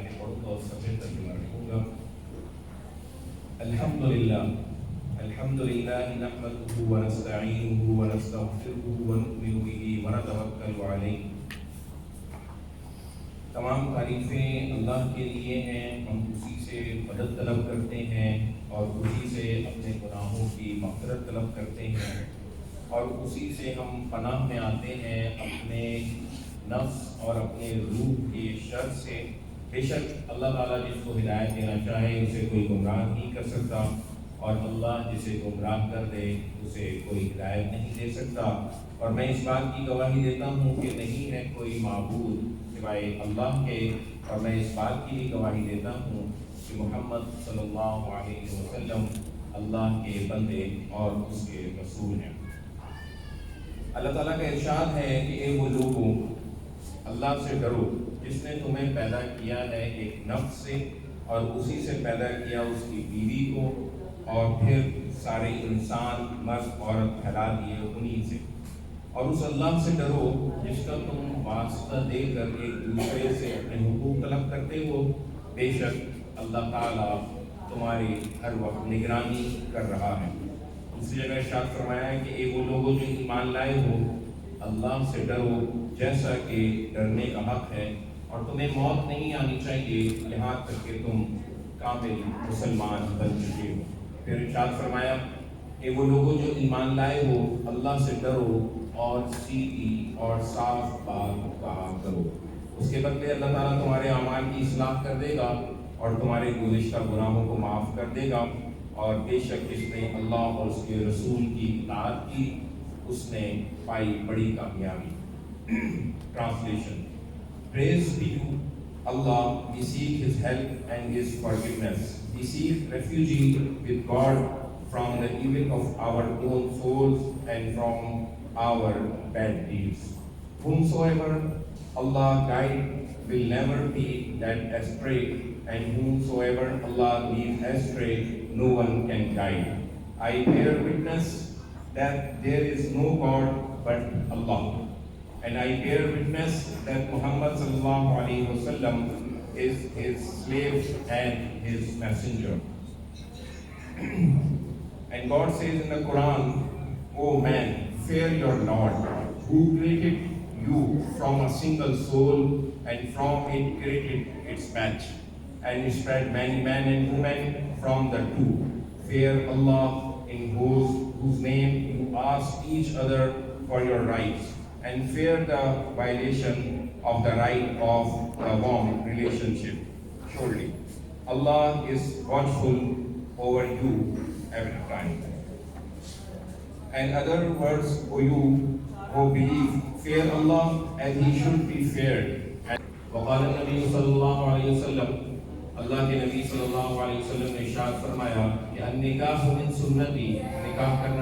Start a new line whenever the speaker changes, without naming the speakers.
آیتیں پڑھوں گا اور سب ترجمہ رکھوں گا۔ الحمدللہ الحمدللہ نحمدہ ونستعینہ ونستغفرہ ونؤمن بہ ونتوکل علیہ۔ تمام تعریفیں اللہ کے لیے ہیں، ہم اسی سے مدد طلب کرتے ہیں اور اسی سے اپنے گناہوں کی مغفرت طلب کرتے ہیں اور اسی سے ہم پناہ میں آتے ہیں اپنے نفس اور اپنے روح کے شر سے۔ بے شک اللہ تعالیٰ جس کو ہدایت دینا چاہے اسے کوئی گمراہ نہیں کر سکتا، اور اللہ جسے گمراہ کر دے اسے کوئی ہدایت نہیں دے سکتا۔ اور میں اس بات کی گواہی دیتا ہوں کہ نہیں ہے کوئی معبود سوائے اللہ کے، اور میں اس بات کی بھی گواہی دیتا ہوں کہ محمد صلی اللہ علیہ وسلم اللہ کے بندے اور اس کے رسول ہیں۔ اللہ تعالیٰ کا ارشاد ہے کہ اے وہ لوگوں، اللہ سے ڈرو جس نے تمہیں پیدا کیا ہے ایک نفس سے اور اسی سے پیدا کیا اس کی بیوی کو، اور پھر سارے انسان مرد عورت پھیلا دیے انہی سے۔ اور اس اللہ سے ڈرو جس کا تم واسطہ دے کر ایک دوسرے سے اپنے حقوق طلب کرتے ہو، بے شک اللہ تعالیٰ تمہاری ہر وقت نگرانی کر رہا ہے۔ دوسری جگہ ارشاد فرمایا ہے کہ اے وہ لوگوں جو ایمان لائے ہو، اللہ سے ڈرو جیسا کہ ڈرنے کا حق ہے، اور تمہیں موت نہیں آنی چاہیے یہاں تک کہ تم کامل مسلمان بن چکے ہو۔ پھر ارشاد فرمایا کہ وہ لوگوں جو ایمان لائے ہو، اللہ سے ڈرو اور سیدھی اور صاف بات کہا کرو، اس کے بدلے اللہ تعالیٰ تمہارے اعمال کی اصلاح کر دے گا اور تمہارے گزشتہ گناہوں کو معاف کر دے گا، اور بے شک جس نے اللہ اور اس کے رسول کی اطاعت کی اس نے پائی بڑی کامیابی۔ Translation. Praise be to Allah, we seek His help and His forgiveness. We seek refuge with God from the evil of our own souls and from our bad deeds. Whomsoever Allah guide will never be led astray, and whomsoever Allah leads astray, no one can guide. I bear witness that there is no God but Allah, and I bear witness that Muhammad sallallahu alaihi wasallam is His slave and His messenger. And God says in the Quran, "O man, fear your Lord, who created you from a single soul, and from it created its match, and spread many men and women from the two. Fear Allah, in whose name you ask each other for your rights, and fear the violation of the right of a warm relationship. Surely Allah is watchful over you every time." And other words, O you who believe, fear Allah as He should be feared. وقال النبی صلی اللہ علیہ وسلم، اللہ کے نبی صلی اللہ علیہ وسلم نے ارشاد فرمایا کہ النکاح من سنتی، نکاح کرنا